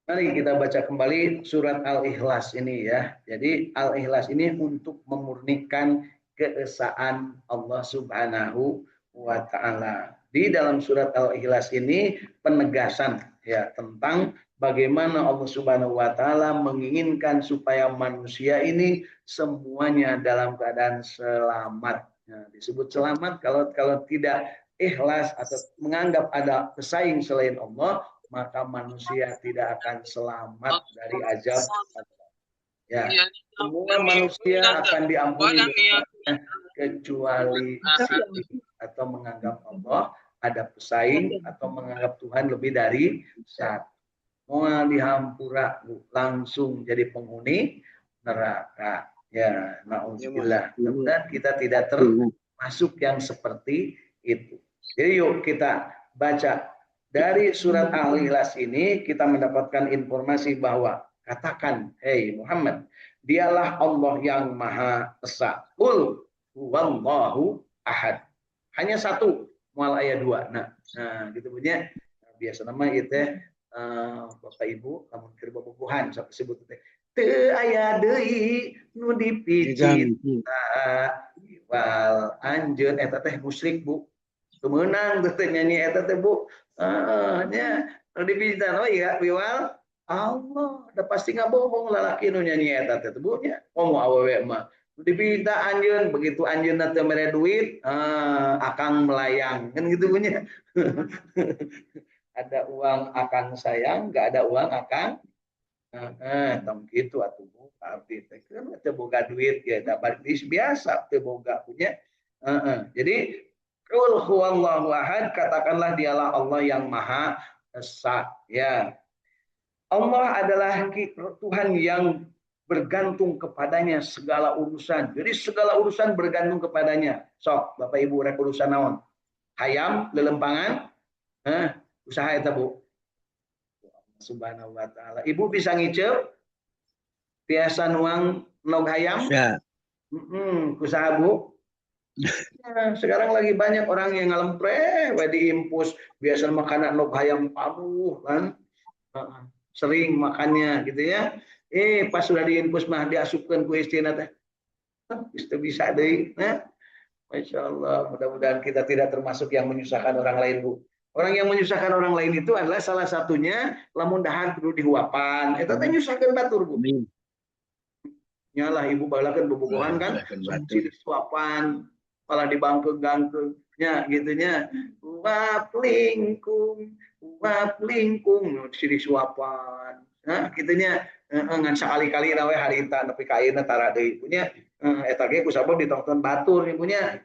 Mari kita baca kembali surat Al-Ikhlas ini ya. Jadi Al-Ikhlas ini untuk memurnikan keesaan Allah Subhanahu wa taala. Di dalam surat Al-Ikhlas ini penegasan ya tentang bagaimana Allah Subhanahu wa taala menginginkan supaya manusia ini semuanya dalam keadaan selamat. Nah, disebut selamat kalau tidak ikhlas atau menganggap ada pesaing selain Allah, maka manusia tidak akan selamat dari azab. Ya, semua manusia akan diampuni dosanya kecuali syirik atau menganggap Allah ada pesaing atau menganggap Tuhan lebih dari satu. Mau dihampura langsung jadi penghuni neraka. Ya, naudzubillah. Mudah-mudahan kita tidak termasuk yang seperti itu. Jadi yuk kita baca dari surat Al-Ikhlas ini, kita mendapatkan informasi bahwa katakan, hei Muhammad, dialah Allah yang Maha Esa. Qul huwallahu ahad. Hanya satu, mual ayat 2. Nah, gitu punya. Biasa nama itu Bapak Ibu, kamu keur bobogohan sok disebut teh. Teu aya deui nu dipicit. Wal anjeun eta teh musyrik, Bu. Kemenang teh nyanyi eta teh, Bu. Nya dipijitan oh iya wiwal Allah udah pasti ngabohong lalaki nu nyanyi eta teh Bu nya ngomong awewe mah dipinta anjeun begitu anjeun teh mere duit akang melayang kan gitu punya. Ada uang akang sayang enggak ada uang akang tong gitu atuh Bu arti teh kan teu boga duit ya da biasa teu boga punya. Jadi Qul huwallahu ahad, katakanlah dialah Allah yang Maha Esa. Ya. Allah adalah Tuhan yang bergantung kepadanya segala urusan. Jadi segala urusan bergantung kepadanya. Sok, Bapak Ibu rek urusan naon? Hayam, lelempangan, usaha eta Bu. Subhanahu wa taala. Ibu bisa ngiceu biasa nuang nog hayam? Ya. Usaha Bu. Nah, sekarang lagi banyak orang yang ngalempre, diimpus biasa makanan nog hayam pamuh kan, sering makannya gitu ya. Pas sudah diimpus mah diasupkan ku istina teh, itu bisa deh. Nah, Masya Allah, mudah-mudahan kita tidak termasuk yang menyusahkan orang lain Bu. Orang yang menyusahkan orang lain itu adalah salah satunya lamun dahar kudu dihuapan, eta teh nyusahkeun batur Bu. Nyalah ibu balakan bobogohan kan, sampai suapan malah dibangkeng-gangkengnya gitunya uap lingkung sidik suapan nah gitunya ngan sekali-kali nawe harita nepi ka ayeuna tara deui punya eta ge kusabab ditonton batur punya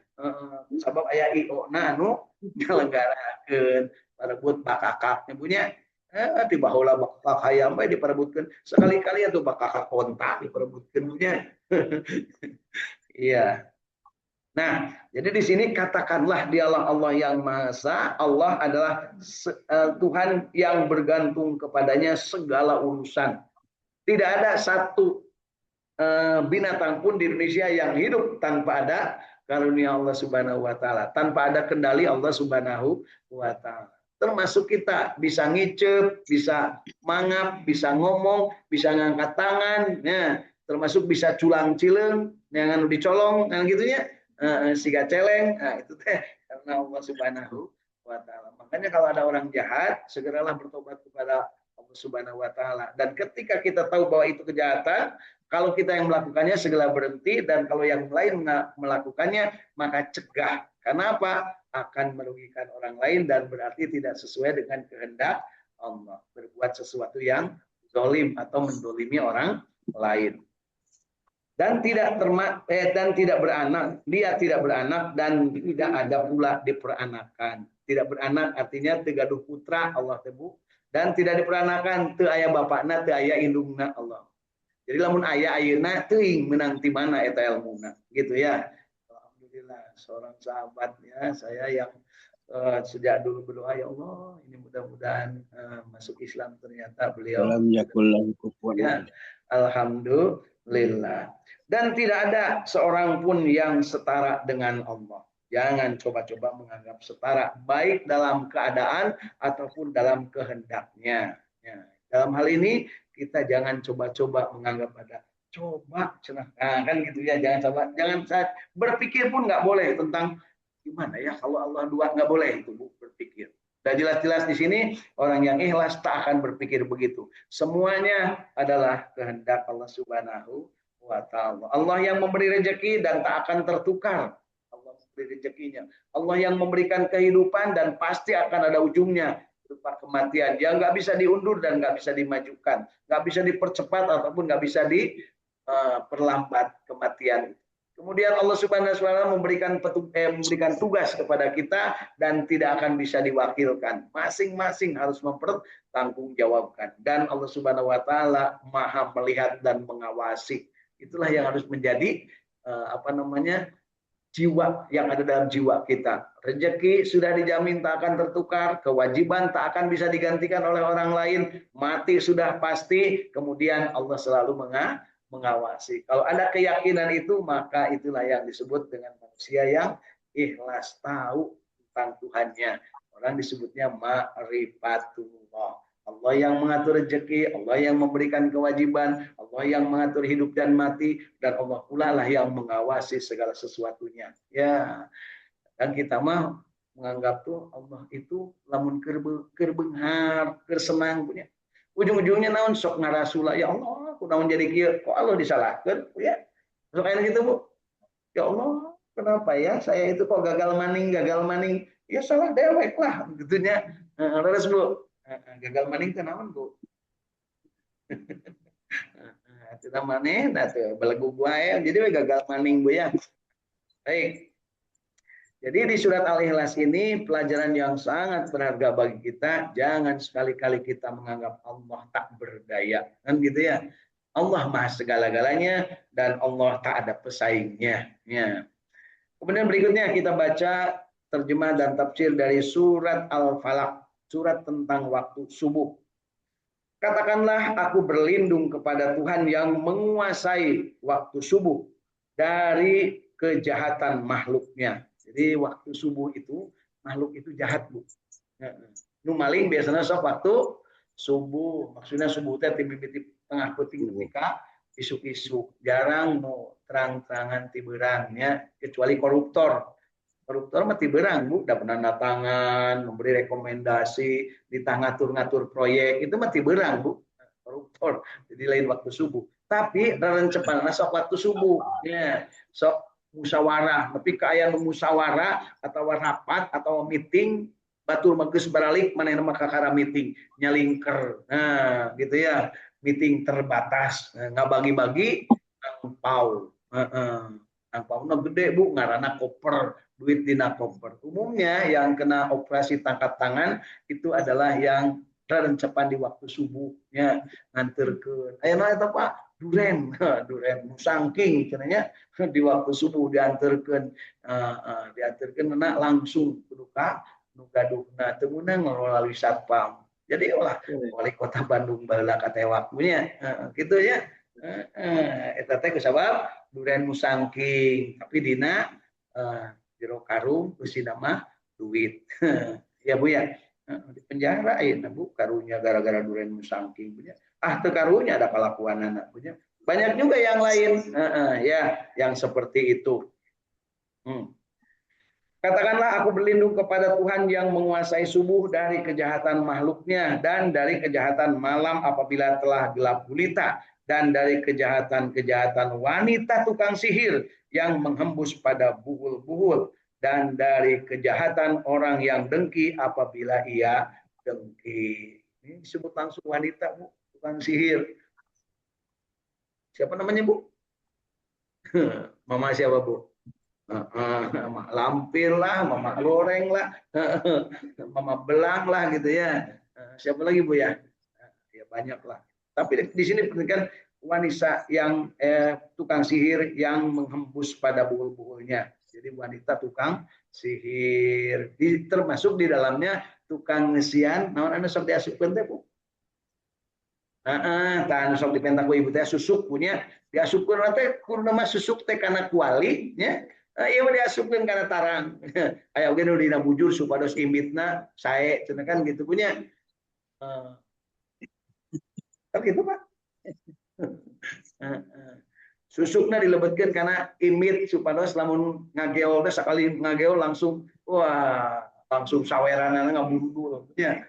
sabab aya IO na anu nyelenggarakeun parebut bakakak punya di baheula bakak hayam bae diperebutkeun sekali-kali atuh bakakak kontak diperebutkeun punya. Iya. Nah, jadi di sini katakanlah dialah Allah yang Maha Esa. Allah adalah Tuhan yang bergantung kepadanya segala urusan. Tidak ada satu binatang pun di Indonesia yang hidup tanpa ada karunia Allah Subhanahu wa taala, tanpa ada kendali Allah Subhanahu wa taala. Termasuk kita bisa ngicep, bisa mangap, bisa ngomong, bisa ngangkat tangan, ya, termasuk bisa culang cileng, yang dicolong, yang gitunya. Siga celeng, nah itu teh karena Allah Subhanahu wa taala. Makanya kalau ada orang jahat, segeralah bertobat kepada Allah Subhanahu wa taala. Dan ketika kita tahu bahwa itu kejahatan, kalau kita yang melakukannya segera berhenti dan kalau yang lain melakukannya maka cegah. Karena apa? Akan merugikan orang lain dan berarti tidak sesuai dengan kehendak Allah. Berbuat sesuatu yang zalim atau mendolimi orang lain. Dan tidak beranak, dia tidak beranak dan tidak ada pula diperanakan. Tidak beranak artinya tegaduh putra Allah tebu dan tidak diperanakan teu aya bapakna teu aya indungna Allah. Jadi lamun aya ayeuna teuing menang ti mana eta ilmuna gitu ya. Alhamdulillah seorang sahabat ya saya yang sejak dulu berdoa ya Allah ini mudah-mudahan masuk Islam ternyata beliau ya alhamdulillah. Dan tidak ada seorang pun yang setara dengan Allah. Jangan coba-coba menganggap setara baik dalam keadaan ataupun dalam kehendaknya. Ya, Dalam hal ini kita jangan coba-coba menganggap ada coba cenah. Nah, kan gitu ya, jangan coba, jangan berpikir pun nggak boleh tentang gimana ya kalau Allah dua, nggak boleh itu Bu berpikir. Dan jelas-jelas di sini orang yang ikhlas tak akan berpikir begitu. Semuanya adalah kehendak Allah Subhanahu wa taala. Allah yang memberi rezeki dan tak akan tertukar. Allah memberi rezekinya. Allah yang memberikan kehidupan dan pasti akan ada ujungnya berupa kematian yang nggak bisa diundur dan nggak bisa dimajukan, nggak bisa dipercepat ataupun nggak bisa diperlambat kematian. Kemudian Allah Subhanahu wa taala memberikan tugas kepada kita dan tidak akan bisa diwakilkan. Masing-masing harus mempertanggungjawabkan, dan Allah Subhanahu wa taala Maha melihat dan mengawasi. Itulah yang harus menjadi jiwa yang ada dalam jiwa kita. Rezeki sudah dijamin tak akan tertukar, kewajiban tak akan bisa digantikan oleh orang lain, mati sudah pasti, kemudian Allah selalu mengawasi. Kalau ada keyakinan itu, maka itulah yang disebut dengan manusia yang ikhlas, tahu tentang Tuhannya. Orang disebutnya ma'rifatullah. Allah yang mengatur rezeki, Allah yang memberikan kewajiban, Allah yang mengatur hidup dan mati, dan Allah pula lah yang mengawasi segala sesuatunya. Ya, dan kita mah menganggap tuh Allah itu lamun kerbenghar, kersenang punya. Ujung-ujungnya naon sok ngarasula, ya Allah, aku naon jadi kieu, kok Allah disalahkan, ya. Sok kayak gitu, Bu. Ya Allah, kenapa ya saya itu kok gagal maning. Ya salah dewek lah, gitunya. Terus Bu, gagal maning teh naon, Bu? Kita maneh nah tuh belegu ya. Jadi gagal maning Bu ya. Baik. Jadi di surat Al-Ikhlas ini pelajaran yang sangat berharga bagi kita. Jangan sekali-kali kita menganggap Allah tak berdaya, kan gitu ya. Allah Maha segala-galanya dan Allah tak ada pesaingnya. Ya. Kemudian berikutnya kita baca terjemah dan tafsir dari surat Al-Falaq, surat tentang waktu subuh. Katakanlah aku berlindung kepada Tuhan yang menguasai waktu subuh dari kejahatan makhluknya. Jadi waktu subuh itu makhluk itu jahat, Bu. Nu maling biasanya sok waktu subuh. Maksudnya subuh teh timimiti tengah peuting ketika isuk-isuk. Jarang mau terang-terangan tiberannya kecuali koruptor. Koruptor mah tiberang, Bu, udah penanda tangan, memberi rekomendasi, ngatur-ngatur proyek, itu mah tiberang, Bu. Koruptor. Jadi lain waktu subuh. Tapi rerencepan sok waktu subuh. Ya, sok musyawarah, tapi kayak musyawarah atau rapat atau meeting batur magis baralik mana nama kakara meeting nyalingker. Nah, gitu ya. Meeting terbatas. Nah, nggak bagi-bagi angpau. Angpaunya gede, Bu, ngarana koper, duit dina koper. Umumnya yang kena operasi tangkap tangan itu adalah yang rencepan di waktu subuhnya nganterkeun. Ayeuna eta Pak duren musangking cenanya di waktu subuh dianterkeun langsung kudu ka nu gaduhna teu meunang melalui satpam. Jadi wali kota Bandung baheula katewak punya gitu ya. Eta teh kusabab duren musangking tapi dina jero karung usina mah duit. Ya Bu ya. Di penjara ayeuna Bu karunya gara-gara duren musangking punya. Teu karunya ada kelakuan anak punya. Banyak juga yang lain ya yang seperti itu. Katakanlah aku berlindung kepada Tuhan yang menguasai subuh dari kejahatan makhluknya dan dari kejahatan malam apabila telah gelap gulita dan dari kejahatan-kejahatan wanita tukang sihir yang menghembus pada buhul-buhul dan dari kejahatan orang yang dengki apabila ia dengki. Ini disebut langsung wanita, Bu, tukang sihir. Siapa namanya, Bu? Mama siapa, Bu? Mama lampir lah, mama goreng lah, mama belang lah gitu ya. Siapa lagi Bu ya? Ya banyak lah. Tapi di sini pendidikan wanita yang tukang sihir yang menghembus pada buhul-buhulnya. Jadi wanita tukang sihir. Termasuk di dalamnya tukang ngesian. Naon anu sok diasupkeun teh Bu? Tan sok dipentak ku ibu teh susuk punya diasupkeun teh kudu mah susuk teh kana kuali nya. Iya mah diasupkeun kana tarang. Aya oge nu dina bujur supados imitna sae cenah kan gitu punya. Kan gitu Pak. Susukna dilebetkeun karena imit supados lamun ngageol teh sekali ngageol langsung wah langsung saweranana ngabundul ya.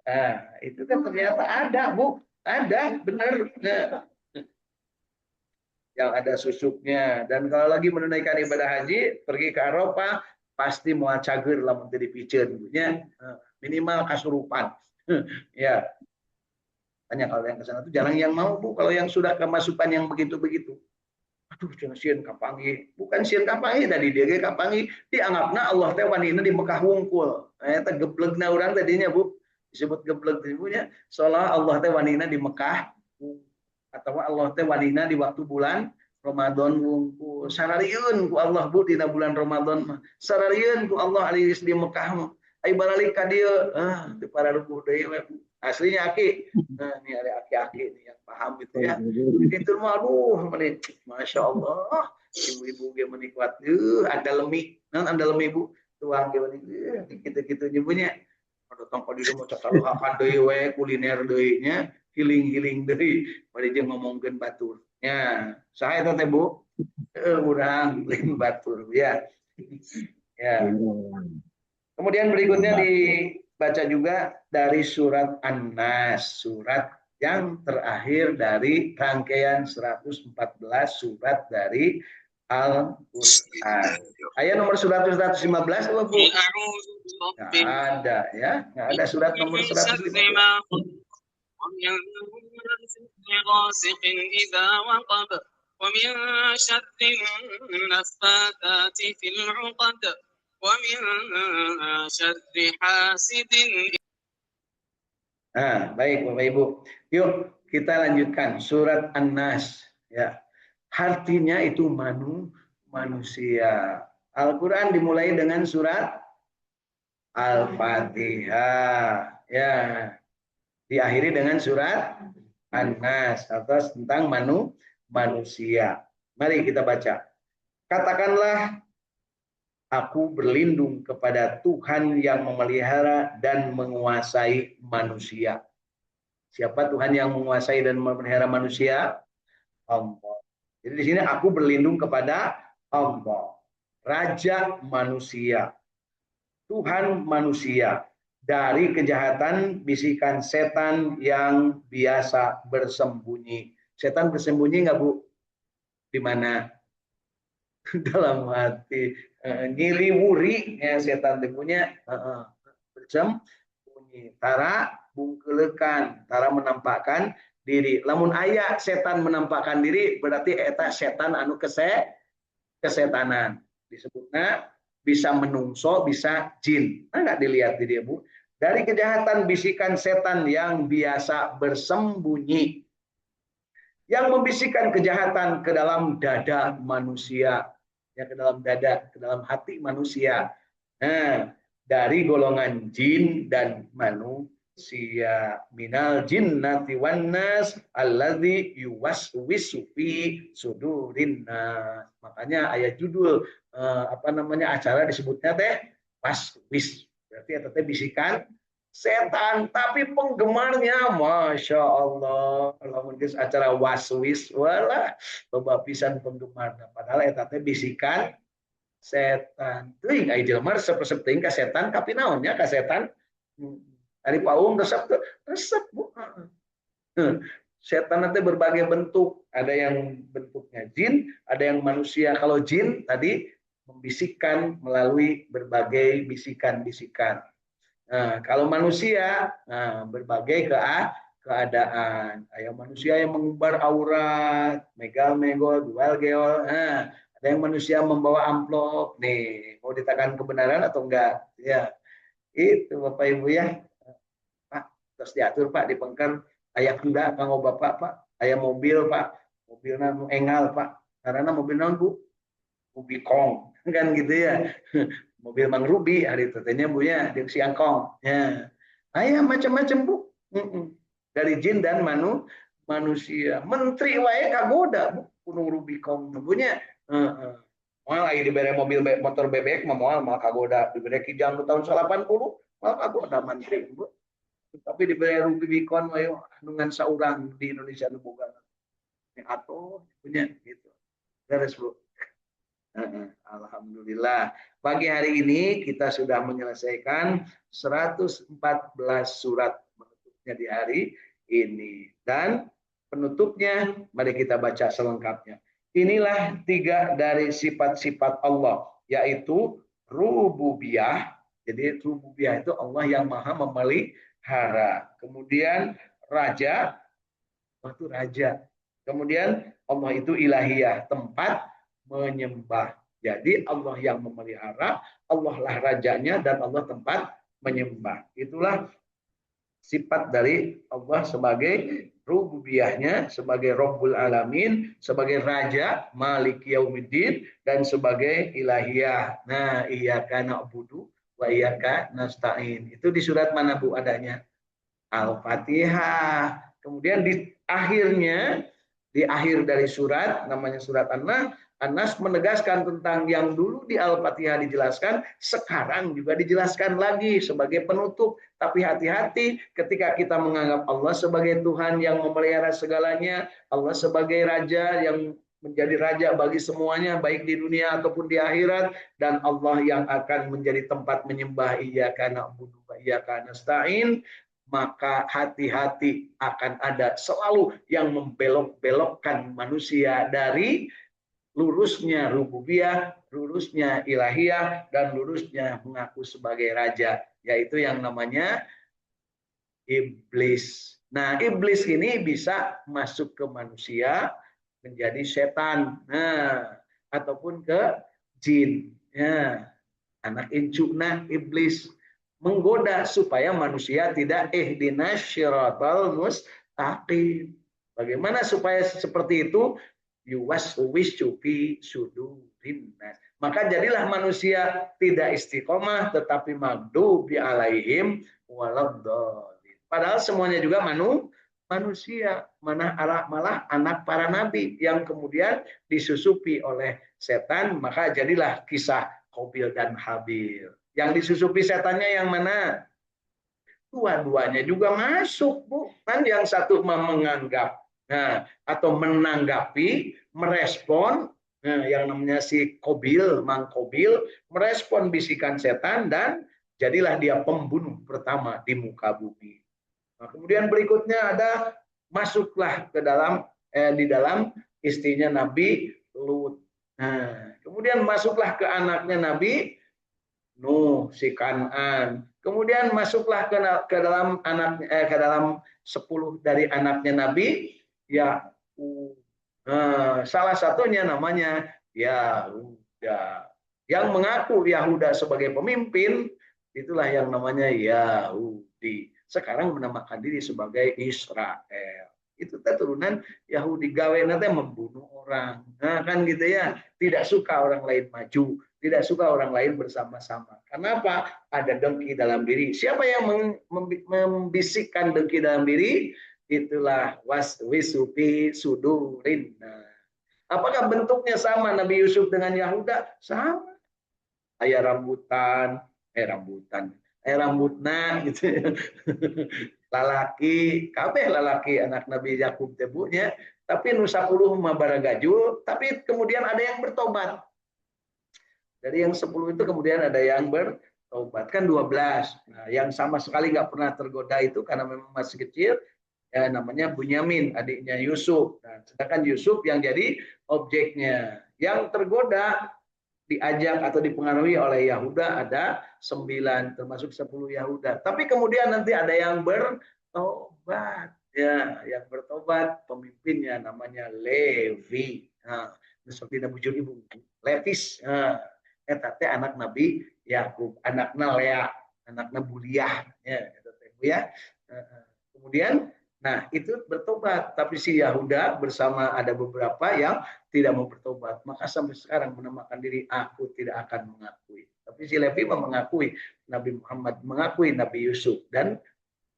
Nah, itu kan ternyata ada Bu, ada benar. Nah, yang ada susuknya. Dan kalau lagi menunaikan ibadah haji, pergi ke Arafah, pasti mau cager lamun teu dipikeun ya. Minimal kasurupan. Ya, tanya kalau yang ke sana tuh jarang yang mau Bu, kalau yang sudah kemasukan yang begitu-begitu. Aduh, jangan sieun kapangi. Bukan sieun kapangi tadi dia ge kapangi, dianggapna Allah teh wanina di Mekah wungkul. Eta geblegna urang tadinya Bu. Disebut gebleg ibunya, seolah Allah teh wanina di Mekah atau Allah teh wanina di waktu bulan Ramadan wungkul. Sararieun ku Allah Bu dina bulan Ramadan mah. Sararieun ku Allah alis di Mekah mah. Ai balik ka dieu, teu pararupuh deui we. Aslinya aki. Nah, ini ada aki-aki nih yang paham gitu ya. Itu mah aduh, Masya Allah. Ibu-ibu ge menikmat. Ada lemik. Nah, ada lemik Bu. Tuang ge menik. Gitu-gitu nyebutnya. Datang ka dieu mah cakaluhakan deui we kuliner deui nya, healing deui. Bari jeung ngomongkeun batur. Ya, saha eta teh Bu? Urang lain batur ya. Ya. Kemudian berikutnya dibaca juga dari surat An-Nas, surat yang terakhir dari rangkaian 114 surat dari Al-Quran. Ayat nomor surat 115 apa Bu? Nggak ada ya, nggak ada surat nomor 115. ومن شر النفاثات في العقد ومن شر حاسد. Nah, baik Bapak Ibu. Yuk kita lanjutkan surat An-Nas ya. Artinya itu manusia. Al-Qur'an dimulai dengan surat Al-Fatihah ya. Diakhiri dengan surat An-Nas atau tentang manusia. Mari kita baca. Katakanlah, aku berlindung kepada Tuhan yang memelihara dan menguasai manusia. Siapa Tuhan yang menguasai dan memelihara manusia? Allah. Jadi di sini aku berlindung kepada Allah, Raja manusia, Tuhan manusia, dari kejahatan bisikan setan yang biasa bersembunyi. Setan bersembunyi nggak Bu? Di mana? Dalam hati. Nyiliwuri ya setan punya bersembunyi. Tara bungkelekan, tara menampakkan diri. Lamun aya setan menampakkan diri berarti eta setan anu kesetanan. Disebutnya bisa menungso, bisa jin. Nah, nggak dilihat di dia Bu. Dari kejahatan bisikan setan yang biasa bersembunyi, yang membisikkan kejahatan ke dalam dada manusia, ya ke dalam dada, ke dalam hati manusia. Nah, dari golongan jin dan manusia. Minal jinnati wan nas alladzi yuwaswisu fi sudurin nas. Makanya ayat judul acara disebutnya teh waswis. Berarti eta teh bisikan setan, tapi penggemarnya Masya Allah kalau acara waswis wala loba pisan penggemarna, padahal eta teh bisikan setan. Teuing ai jelema resep-resep teuing ka setan, tapi naonnya ka setan? Ari paung resep Bu. Setan nanti berbagai bentuk, ada yang bentuknya jin, ada yang manusia. Kalau jin tadi membisikkan melalui berbagai bisikan-bisikan. Nah, kalau manusia, berbagai keadaan. Ada manusia yang mengumbar aurat, megal-megol, dual-geol. Nah, ada yang manusia membawa amplop. Nih, mau ditekan kebenaran atau enggak? Ya, itu Bapak Ibu ya. Pak, terus diatur Pak, dipengker. Ayah kuda, kanggo Bapak Pak. Ayah mobil Pak. Mobilnya engal Pak. Karena mobil non Bu. Rubicon. Kan gitu ya. Mobil Mang Ruby hari itu tanya Bu ya, di si angkong ya. Ayah macam-macam Bu. Dari jin dan manusia. Menteri wae kagoda Bu, kuno Rubicon punya. Moal lagi diberi mobil motor bebek moal kagoda diberi kijang tahun 80 moal kagoda menteri Bu. Tapi diberi rugi bikon wae dengan saurang di Indonesia nu boga. Atau punya gitu. Beres, Bu. Alhamdulillah. Pagi hari ini kita sudah menyelesaikan 114 surat penutupnya di hari ini. Dan penutupnya mari kita baca selengkapnya. Inilah 3 dari sifat-sifat Allah, yaitu rububiyah. Jadi rububiyah itu Allah yang maha memelihara. Kemudian raja, Allah itu raja. Kemudian Allah itu ilahiyah, tempat menyembah. Jadi Allah yang memelihara, Allah lah rajanya, dan Allah tempat menyembah. Itulah sifat dari Allah sebagai rububiyahnya, sebagai Rabbul Alamin, sebagai Raja, Malik Yaumiddin, dan sebagai ilahiyah. Nah, iyyaka na'budu wa iyyaka nasta'in. Itu di surat mana, Bu, adanya? Al-Fatihah. Kemudian di akhir dari surat, namanya surat An-Nas, menegaskan tentang yang dulu di Al-Fatihah dijelaskan, sekarang juga dijelaskan lagi sebagai penutup. Tapi hati-hati ketika kita menganggap Allah sebagai Tuhan yang memelihara segalanya, Allah sebagai Raja yang menjadi raja bagi semuanya, baik di dunia ataupun di akhirat, dan Allah yang akan menjadi tempat menyembah, iyyaka na'budu wa iyyaka nasta'in, maka hati-hati akan ada selalu yang membelok-belokkan manusia dari lurusnya rububiyah, lurusnya ilahiyah, dan lurusnya mengaku sebagai raja, yaitu yang namanya iblis. Nah, iblis ini bisa masuk ke manusia menjadi setan, ataupun ke jin. Anak incuna iblis menggoda supaya manusia tidak ihdinas syiratal mustaqim. Bagaimana supaya seperti itu? Yuwaswisu fi sudurin nas. Maka jadilah manusia tidak istiqomah tetapi maghdubi alaihim waladdallin. Padahal semuanya juga manusia, malah anak para nabi yang kemudian disusupi oleh setan, maka jadilah kisah Qabil dan Habil. Yang disusupi setannya yang mana? Dua-duanya juga masuk, Bu. Kan yang satu menganggap, atau menanggapi, merespon, yang namanya si Qabil, Mang Qabil, merespon bisikan setan dan jadilah dia pembunuh pertama di muka bumi. Nah, kemudian berikutnya ada masuklah ke dalam di dalam istrinya Nabi Lut. Nah, kemudian masuklah ke anaknya Nabi Nuh, si Kan'an. Kemudian masuklah ke dalam ke dalam 10 dari anaknya Nabi Yakub. Salah satunya namanya Yahuda. Yang mengaku Yahuda sebagai pemimpin, itulah yang namanya Yahudi. Sekarang menamakan diri sebagai Israel. Itu keturunan Yahudi, gawe nanti membunuh orang. Nah, kan gitu ya. Tidak suka orang lain maju, tidak suka orang lain bersama-sama. Kenapa? Ada dengki dalam diri. Siapa yang membisikkan dengki dalam diri? Itulah waswisupi sudurin. Apakah bentuknya sama Nabi Yusuf dengan Yahuda? Sama. Ayah rambutan, rambutna gitu. Lalaki, kabeh lalaki anak Nabi Yakub tebunya, tapi nu 10 mah baragajul, tapi kemudian ada yang bertobat. Dari yang 10 itu kemudian ada yang bertobat, kan 12. Nah, yang sama sekali nggak pernah tergoda itu karena memang masih kecil, ya namanya Bunyamin, adiknya Yusuf. Nah, sedangkan Yusuf yang jadi objeknya. Yang tergoda, diajak atau dipengaruhi oleh Yahuda ada 9, termasuk 10 Yahuda. Tapi kemudian nanti ada yang bertobat. Ya, yang bertobat pemimpinnya namanya Levi. Nah, seperti bujur ibu, Levis. Nah, anak Nabi Yakub, anaknya Lea, anaknya Buliah. Ya, kemudian nah, itu bertobat, tapi si Yahuda bersama ada beberapa yang tidak mau bertobat. Maka sampai sekarang menamakan diri, aku tidak akan mengakui. Tapi si Levi mengakui Nabi Muhammad, mengakui Nabi Yusuf, dan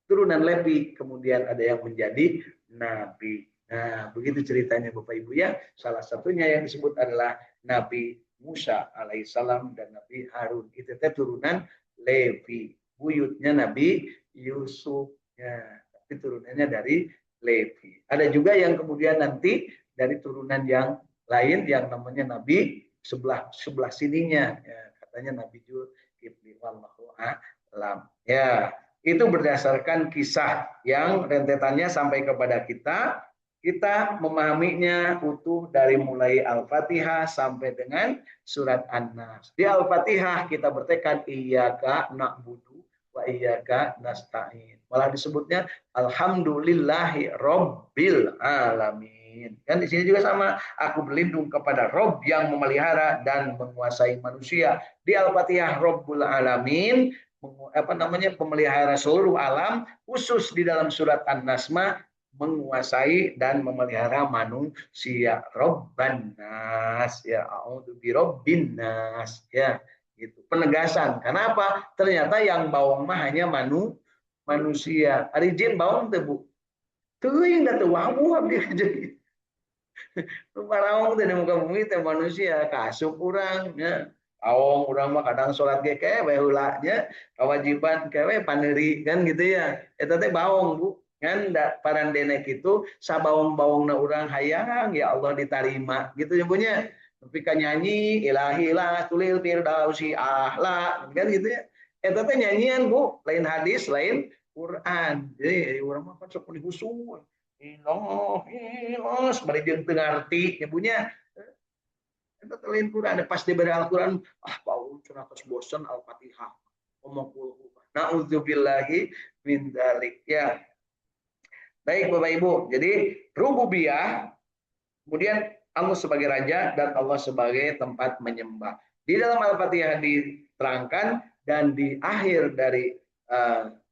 turunan Levi kemudian ada yang menjadi nabi. Nah, begitu ceritanya Bapak Ibu ya. Salah satunya yang disebut adalah Nabi Musa alaihissalam dan Nabi Harun. Itu turunan Levi, buyutnya Nabi Yusuf. Ya, tapi turunannya dari Levi. Ada juga yang kemudian nanti dari turunan yang lain yang namanya Nabi sebelah sebelah sininya. Ya, katanya Nabi Zulkifli wallahu a'lam. Ya, itu berdasarkan kisah yang rentetannya sampai kepada kita. Kita memahaminya utuh dari mulai Al-Fatihah sampai dengan surat An-Nas. Di Al-Fatihah kita bertekad iyyaka na'budu wa iyyaka nasta'in. Malah disebutnya alhamdulillahi rabbil alamin. Dan di sini juga sama, aku berlindung kepada Rob yang memelihara dan menguasai manusia. Di Al-Fatihah Rabbul alamin, apa namanya, pemelihara seluruh alam, khusus di dalam surat An-Nasma menguasai dan memelihara manusia. Robban nas, ya a'udzu birabbin nas, ya gitu. Penegasan. Kenapa? Ternyata yang bawang mah hanya manusia. Ari jin bawang teu Bu. Teuing da teu wawu abdi jadi. Paraong teh muka bumi teh manusia kasup urang nya. Aong urang mah kadang salat ge kewe heula nya, kewajiban kewe paneuri kan gitu ya. Eta teh baong Bu. Kan parandene kitu sabaong-baongna urang hayang ya Allah ditarima gitu ya punya. Tapi kan nyanyi ilahilah tulil firdausi ahla kan gitu ya. Eta teh nyanyian Bu, lain hadis, lain Quran. Jadi urang mah kan sok dihusul. Ilah, ilah, sebagai jeung teu ngarti nyabunya. Eta teh lain Quran, pas diberi Al-Quran, Paul cenah tos bosen Al-Fatihah. Ngomong kulhu. Nauzubillahi min dzalik ya. Baik Bapak Ibu, jadi rububiyah, kemudian Allah sebagai raja dan Allah sebagai tempat menyembah. Di dalam Al-Fatihah diterangkan dan di akhir dari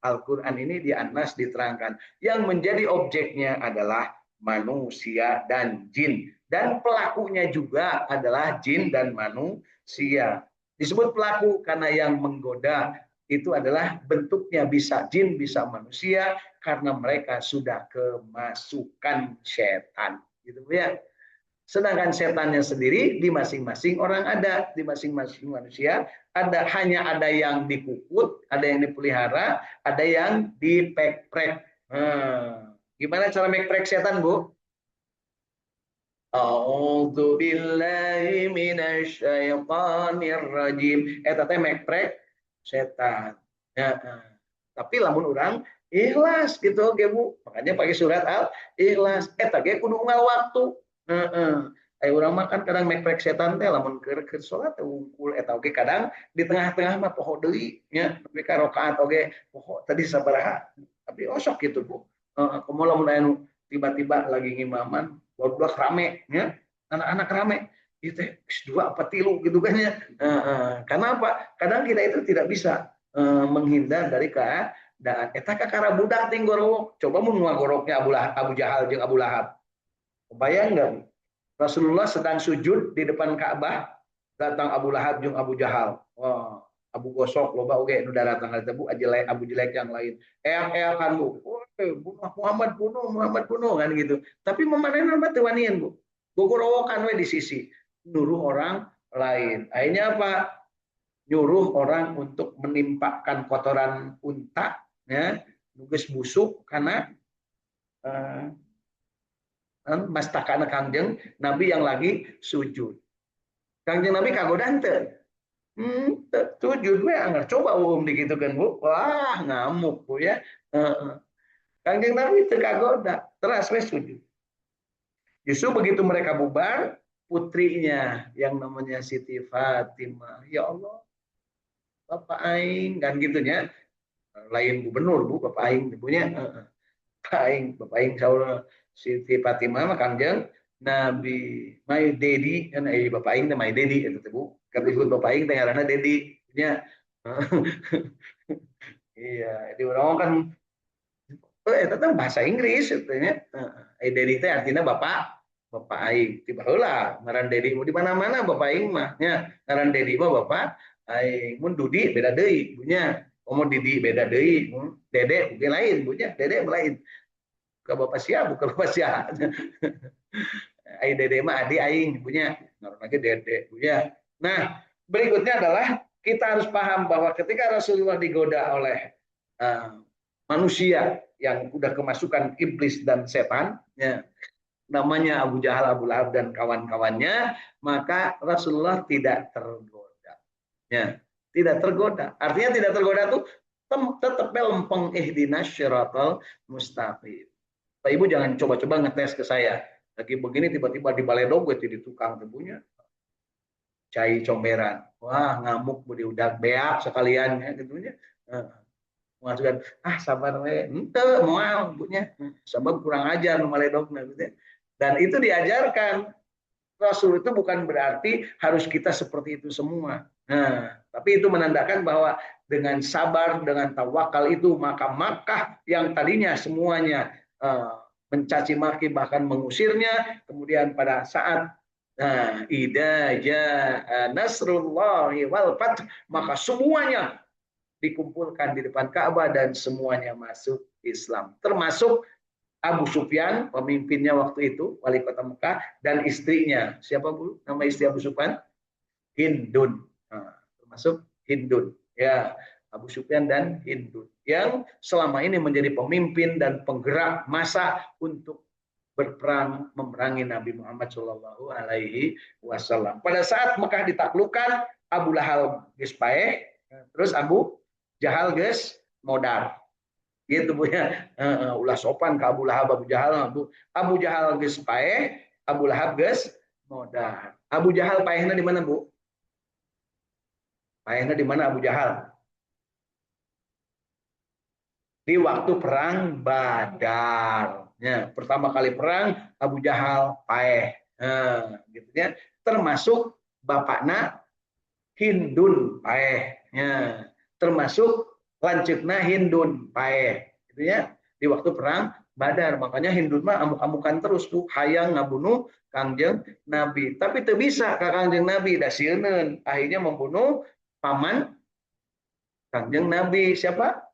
Al-Quran ini di An-Nas diterangkan. Yang menjadi objeknya adalah manusia dan jin. Dan pelakunya juga adalah jin dan manusia. Disebut pelaku karena yang menggoda itu adalah bentuknya bisa jin, bisa manusia, karena mereka sudah kemasukan setan. Gitu ya. Sedangkan setannya sendiri di masing-masing orang ada, di masing-masing manusia ada, hanya ada yang dipuput, ada yang dipelihara, ada yang dipekprek. Gimana cara mekprek setan, Bu? A'udzu billahi minasyaitonir rajim. Eta teh mekprek setan. Ya, tapi lamun orang ikhlas gitu oke Bu. Makanya pakai surat Al-Ikhlas. Eta ge kudu unggal waktu. Heeh. Ayo urang makan kadang mekprek setan teh lamun keur salat teh wungkul eta oge kadang di tengah-tengah mah poho deui nya nepi ka rakaat oge poho tadi sabaraha. Tapi osok gitu Bu. Heeh, kumaha lamun aya tiba-tiba lagi ngimaman baru rame ya. Anak-anak rame itu dua apa tilu gitu kan ya. Karena apa? Kadang kita itu tidak bisa menghindar dari keadaan. Eta kakara budak ting gorowok. Coba mun ngagoroknya Abu Jahal jeung Abu Lahab. Kebayang enggak? Rasulullah sedang sujud di depan Ka'bah, datang Abu Lahab jeung Abu Jahal. Wah, Abu Gosok loba oge nu datang eta Bu Abu Jelek yang lain. Eak-eakan Bu. Bunuh Muhammad bunuh kan gitu. Tapi memanehna mah teu wanian Bu. Gogorowokan we di sisi nyuruh orang lain. Akhirnya apa? Nyuruh orang untuk menimpakan kotoran unta ya, nugas busuk karena mastakana Kangjeng Nabi yang lagi sujud. Kangjeng Nabi kagodan teu? Sujud we anggar coba digitukeun Bu. Wah, ngamuk Bu ya. Kangjeng Nabi teu kagoda, teras we sujud. Justru begitu mereka bubar, putrinya yang namanya Siti Fatimah, ya Allah, Bapak Aing kan gitunya, lain gubernur Bu, Bapak Aing punya, Bapak Aing saudara Siti Fatimah mah Kangjeng Nabi, my daddy kan, Bapak Aing my daddy itu Bu, disebut Bapak Aing teh ngaranna daddy nya. Iya, di orang kan itu kan bahasa Inggris sebetulnya. Daddy teh artinya bapak, bapak aing. Tiba heula ngaran Dedi mau di mana-mana bapak aing mah nya. Ngaran Dedi mah bapak aing. Mun Dudi beda deui punya. Mau Didi beda deui. Dede mungkin lain punya. Dede lain. Ke bapak sia bukan bapak sia. Aing Dede mah adi aing punya. Ngaran lagi Dede punya. Nah, berikutnya adalah kita harus paham bahwa ketika Rasulullah digoda oleh manusia yang udah kemasukan iblis dan setan, ya, namanya Abu Jahal, Abu Lahab dan kawan-kawannya, maka Rasulullah tidak tergoda. Ya, tidak tergoda. Artinya tidak tergoda tuh tetap lempeng ihdinas syiratal mustaqim. Pak Ibu jangan coba-coba ngetes ke saya. Lagi begini tiba-tiba di baledog gue jadi tukang tebunya. Cai comberan. Wah, ngamuk budi udah beak sekalian ya gitunya. Mengasukan sabar we ente moal bunya. Sebab kurang ajar nu maledogna gitu. Dan itu diajarkan. Rasul itu bukan berarti harus kita seperti itu semua. Nah, tapi itu menandakan bahwa dengan sabar, dengan tawakal itu, maka Makkah yang tadinya semuanya mencaci maki bahkan mengusirnya, kemudian pada saat idza jaa nasrullahi wal fath, maka semuanya dikumpulkan di depan Ka'bah dan semuanya masuk Islam. Termasuk Abu Sufyan, pemimpinnya waktu itu, wali kota Mekah, dan istrinya. Siapa Bu? Nama istri Abu Sufyan? Hindun. Termasuk Hindun. Ya, Abu Sufyan dan Hindun. Yang selama ini menjadi pemimpin dan penggerak massa untuk berperang memerangi Nabi Muhammad Shallallahu Alaihi Wasallam. Pada saat Mekah ditaklukkan, Abu Lahab geus paeh, terus Abu Jahal geus modal. Gitu punya ulah sopan ke Abu Lahab, Abu Jahal, Abu Jahal geus paeh, Abu Lahab geus modal. Abu Jahal paehna di mana Bu? Paehna di mana Abu Jahal? Di waktu perang Badar. Ya, pertama kali perang Abu Jahal paeh. Gitu ya. Termasuk bapakna Hindun paeh. Ya. Termasuk lanjutna Hindun paeh. Gitu ya. Di waktu perang Badar. Makanya Hindun mah amuk-amukan terus tuh hayang ngabunuh Kangjeng Nabi. Tapi teu bisa ka Kangjeng Nabi da sieun. Akhirnya membunuh paman Kangjeng Nabi siapa?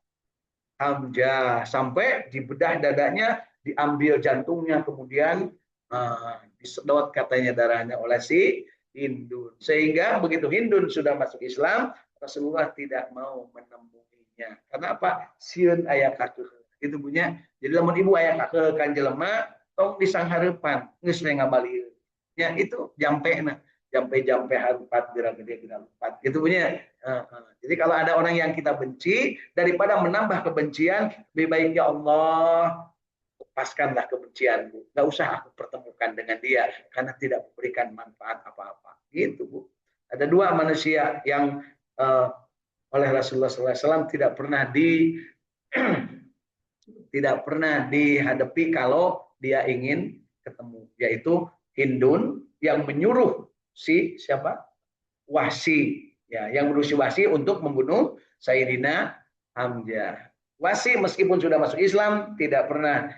Hamzah, sampai dibedah dadanya, diambil jantungnya, kemudian disedot katanya darahnya oleh si Hindun. Sehingga begitu Hindun sudah masuk Islam, Rasulullah tidak mau menemuinya. Karena apa? Sieun aya kakeuh. Itu punya. Jadi lamun ibu aya kakeuh kan jelema, tong disanghareupan, geus we ngabalieun. Ya itu jampena. Jampe-jampe harupat gede empat gitu punya. Jadi kalau ada orang yang kita benci, daripada menambah kebencian, lebih baik ya Allah lepaskanlah kebencianmu, nggak usah aku pertemukan dengan dia karena tidak memberikan manfaat apa-apa gitu Bu. Ada dua manusia yang oleh Rasulullah SAW tidak pernah tidak pernah dihadapi kalau dia ingin ketemu, yaitu Hindun yang menyuruh si siapa? Wahsi, ya, yang menyuruh Wahsi untuk membunuh Sayyidina Hamzah. Wahsi meskipun sudah masuk Islam tidak pernah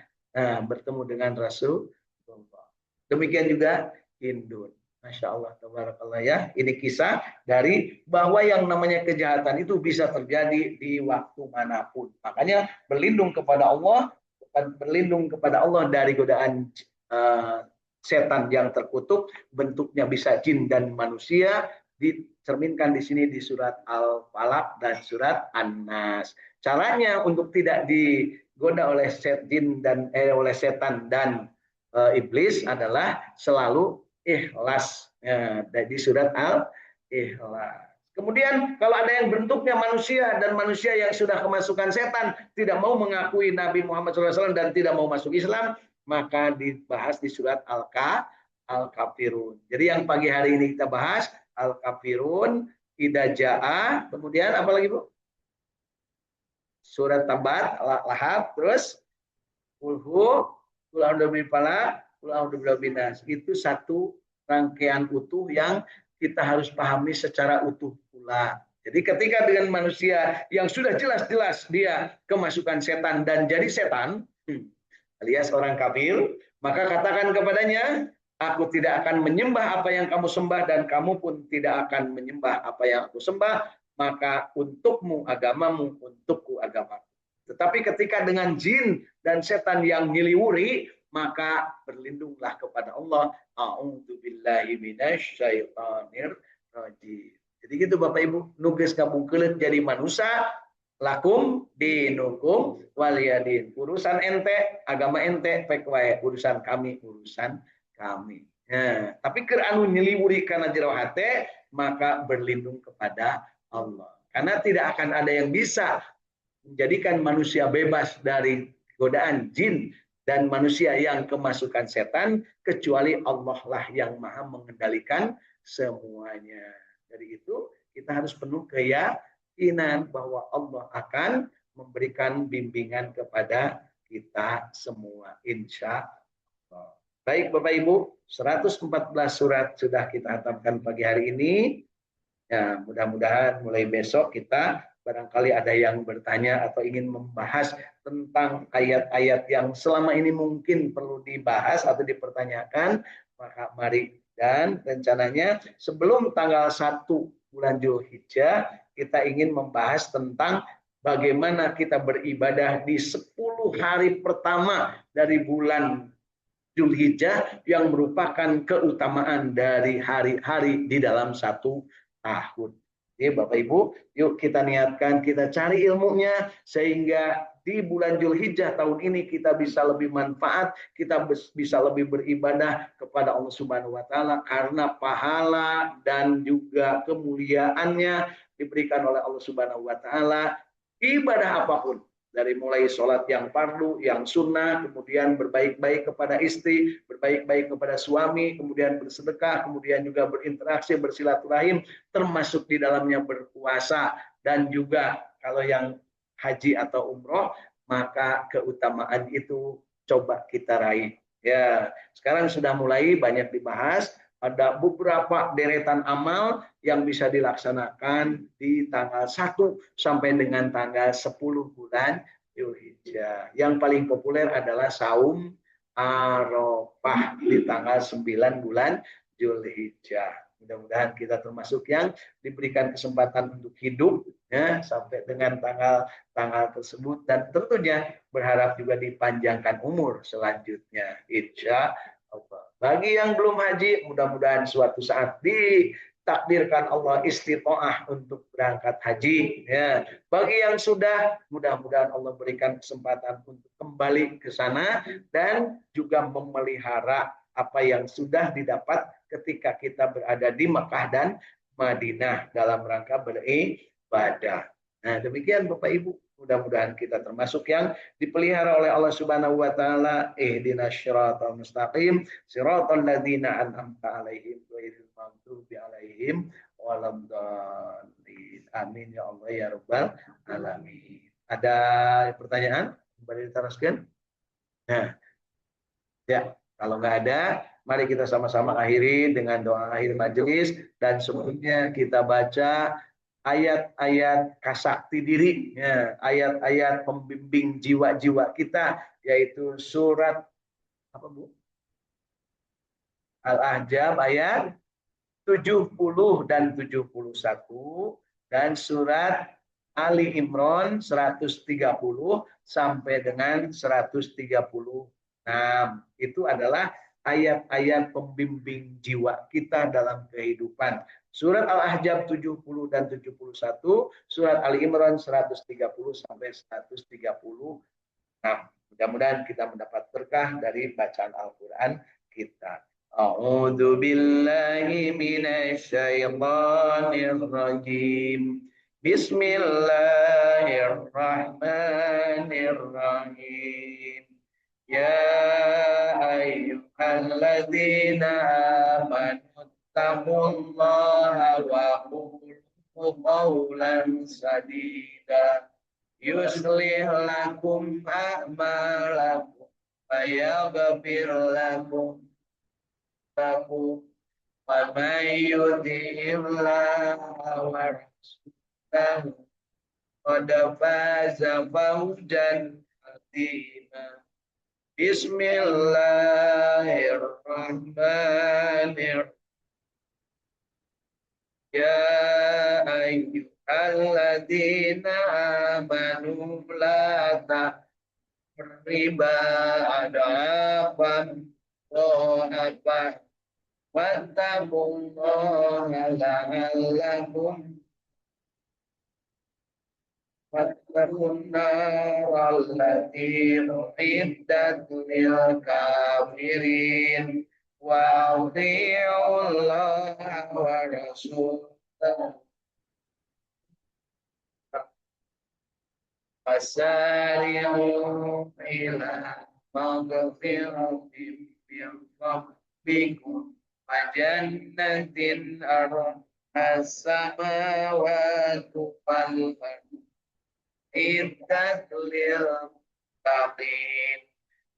bertemu dengan Rasulullah. Demikian juga Hindun. Masya Allah, tabarakallah ya. Ini kisah dari bahwa yang namanya kejahatan itu bisa terjadi di waktu manapun. Makanya berlindung kepada Allah dari godaan setan yang terkutuk, bentuknya bisa jin dan manusia, dicerminkan di sini di surat Al-Falaq dan surat An-Nas. Caranya untuk tidak digoda oleh oleh setan dan iblis adalah selalu ikhlas, di surat Al-Ikhlas. Kemudian kalau ada yang bentuknya manusia dan manusia yang sudah kemasukan setan tidak mau mengakui Nabi Muhammad SAW dan tidak mau masuk Islam, maka dibahas di surat Al-Kafirun. Jadi yang pagi hari ini kita bahas Al-Kafirun, Idza Jaa, kemudian apa lagi Bu? Surat Tabat, Lahab, terus Qul a'udzu birabbil falaq, Qul a'udzu birabbin nas. Itu satu rangkaian utuh yang kita harus pahami secara utuh pula. Jadi ketika dengan manusia yang sudah jelas-jelas dia kemasukan setan dan jadi setan, alias orang kafir, maka katakan kepadanya, aku tidak akan menyembah apa yang kamu sembah dan kamu pun tidak akan menyembah apa yang aku sembah, maka untukmu agamamu, untukku agamaku. Tetapi ketika dengan jin dan setan yang ngiliwuri, maka berlindunglah kepada Allah. A'udzubillahi minasyaitonir rajim. Jadi gitu Bapak Ibu, nugas kabungkeun jadi manusia, lakum dinukum waliyadin. Urusan ente, agama ente, pek wae. Urusan kami, urusan kami. Nah, tapi keur anu nyeliwuri kana jero hate, maka berlindung kepada Allah. Karena tidak akan ada yang bisa menjadikan manusia bebas dari godaan jin dan manusia yang kemasukan setan kecuali Allah lah yang maha mengendalikan semuanya. Dari itu kita harus penuh keyakinan bahwa Allah akan memberikan bimbingan kepada kita semua, insya Allah. Baik Bapak Ibu, 114 surat sudah kita hatamkan pagi hari ini. Ya, mudah-mudahan mulai besok kita barangkali ada yang bertanya atau ingin membahas tentang ayat-ayat yang selama ini mungkin perlu dibahas atau dipertanyakan, maka mari. Dan rencananya sebelum tanggal 1 bulan Zulhijjah kita ingin membahas tentang bagaimana kita beribadah di 10 hari pertama dari bulan Zulhijjah yang merupakan keutamaan dari hari-hari di dalam satu tahun. Oke, Bapak Ibu, yuk kita niatkan, kita cari ilmunya sehingga di bulan Zulhijjah tahun ini kita bisa lebih manfaat, kita bisa lebih beribadah kepada Allah Subhanahu wa taala karena pahala dan juga kemuliaannya diberikan oleh Allah Subhanahu wa taala. Ibadah apapun, dari mulai sholat yang fardu, yang sunnah, kemudian berbaik-baik kepada istri, berbaik-baik kepada suami, kemudian bersedekah, kemudian juga berinteraksi, bersilaturahim, termasuk di dalamnya berpuasa, dan juga kalau yang haji atau umroh, maka keutamaan itu coba kita raih. Ya, sekarang sudah mulai banyak dibahas. Ada beberapa deretan amal yang bisa dilaksanakan di tanggal 1 sampai dengan tanggal 10 bulan Zulhijjah. Yang paling populer adalah saum Arafah di tanggal 9 bulan Zulhijjah. Mudah-mudahan kita termasuk yang diberikan kesempatan untuk hidup ya sampai dengan tanggal tersebut, dan tentunya berharap juga dipanjangkan umur selanjutnya, insya Allah. Bagi yang belum haji, mudah-mudahan suatu saat ditakdirkan Allah istitoah untuk berangkat haji. Ya. Bagi yang sudah, mudah-mudahan Allah berikan kesempatan untuk kembali ke sana dan juga memelihara apa yang sudah didapat ketika kita berada di Mekah dan Madinah dalam rangka beribadah. Nah, demikian Bapak Ibu. Mudah-mudahan kita termasuk yang dipelihara oleh Allah Subhanahu wa taala. Ihdinas syiratal mustaqim, siratal ladzina an'amta 'alaihim ghairil maghdubi 'alaihim waladhdallin. Amin ya Allah ya rabbal alamin. Ada pertanyaan? Kembali diteruskan. Nah, ya, kalau nggak ada, mari kita sama-sama akhiri dengan doa akhir majelis, dan sebelumnya kita baca ayat-ayat kasakti diri, ya, ayat-ayat pembimbing jiwa-jiwa kita, yaitu surat apa Bu? Al-Ahzab ayat 70 dan 71, dan surat Ali Imran 130 sampai dengan 136. Itu adalah ayat-ayat pembimbing jiwa kita dalam kehidupan. Surat Al-Ahzab 70 dan 71, surat Ali Imran 130 sampai 136. Mudah-mudahan kita mendapat berkah dari bacaan Al-Qur'an kita. A'udzu billahi minasy syaithanir rajim. Bismillahirrahmanirrahim. Ya ayyuhalladzina amanu taqullaha wa qulu qawlan sadida yuslih lakum a'malakum wa yaghfir lakum wa may yuti'illaha wa rasulahu qad faza fawzan 'azima. Bismillahirrahmanirrahim. Ya ayyuhalladzina amanu la ta'riba adafan dha'afan wattaqullaha la'allakum النار التي أعدت للكافرين وأطيعوا الله ورسوله وسارعوا إلى مغفرة من ربكم وجنة أرضها السماوات والأرض أعدت للمتقين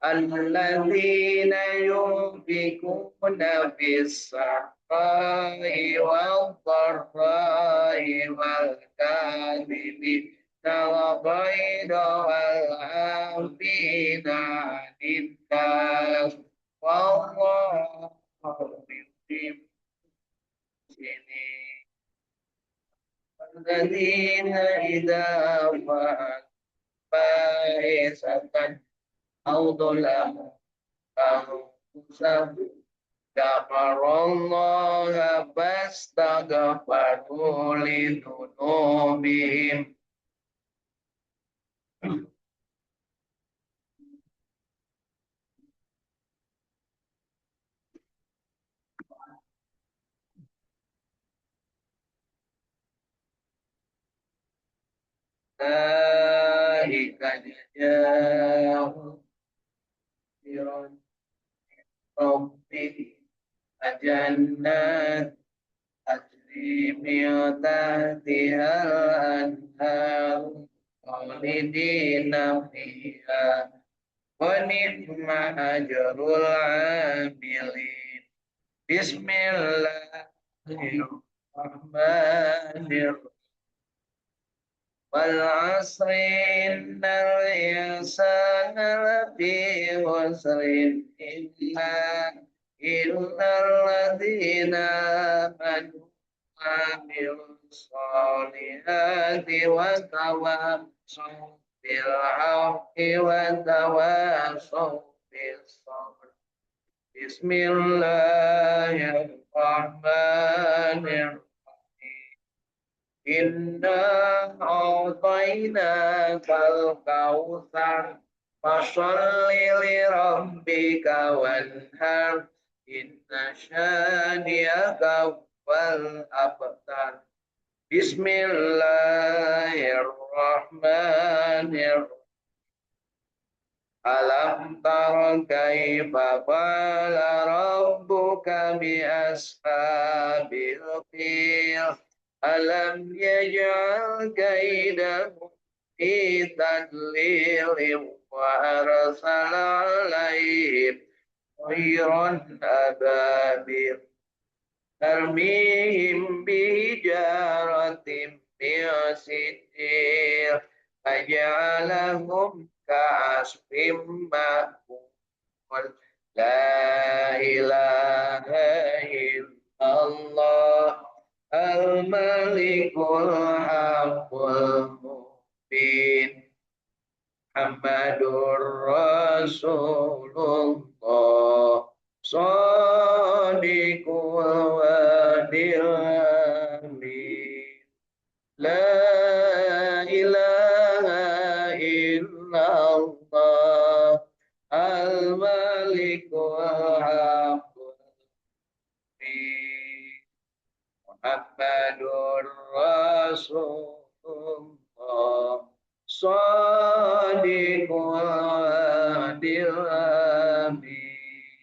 الذين ينفقون في السراء والضراء والكاظمين الغيظ والعافين عن الناس والله يحب المحسنين الذين إذا فعلوا فاحشة أو ظلموا أنفسهم ذكروا الله فاستغفروا لذنوبهم أولئك جزاؤهم ربهم جنات تجري من تحتها الأنهار خالدين فيها ونعم أجر العاملين بسم الله الرحمن الرحيم والعصر إن الإنسان لفي خسر إلا الذين آمنوا وعملوا الصالحات وتواصوا بالحق وتواصوا بالصبر بسم الله الرحمن الرحيم Inna a'tainaka al-kautsar fasholli li rabbika wanhar inna syani'aka wal abtar Bismillahirrahmanirrahim Alam tara kaifa qala rabbuka bi ashabil fil Alam yaj'al kaidahum fi tadlil wa arsala alaihim tayran ababil tarmihim bihijaratin min sijil faj'alahum ka'asfim ma'kul la ilaha illallah Al-Malikul Haqqul Mubin Muhammadur Rasulullah Shadiqul Wadil Amin La ilaha illallah Al-Malikul Haqqul Mubin Muhammadur Rasulullah Shadiqul Wadil Amin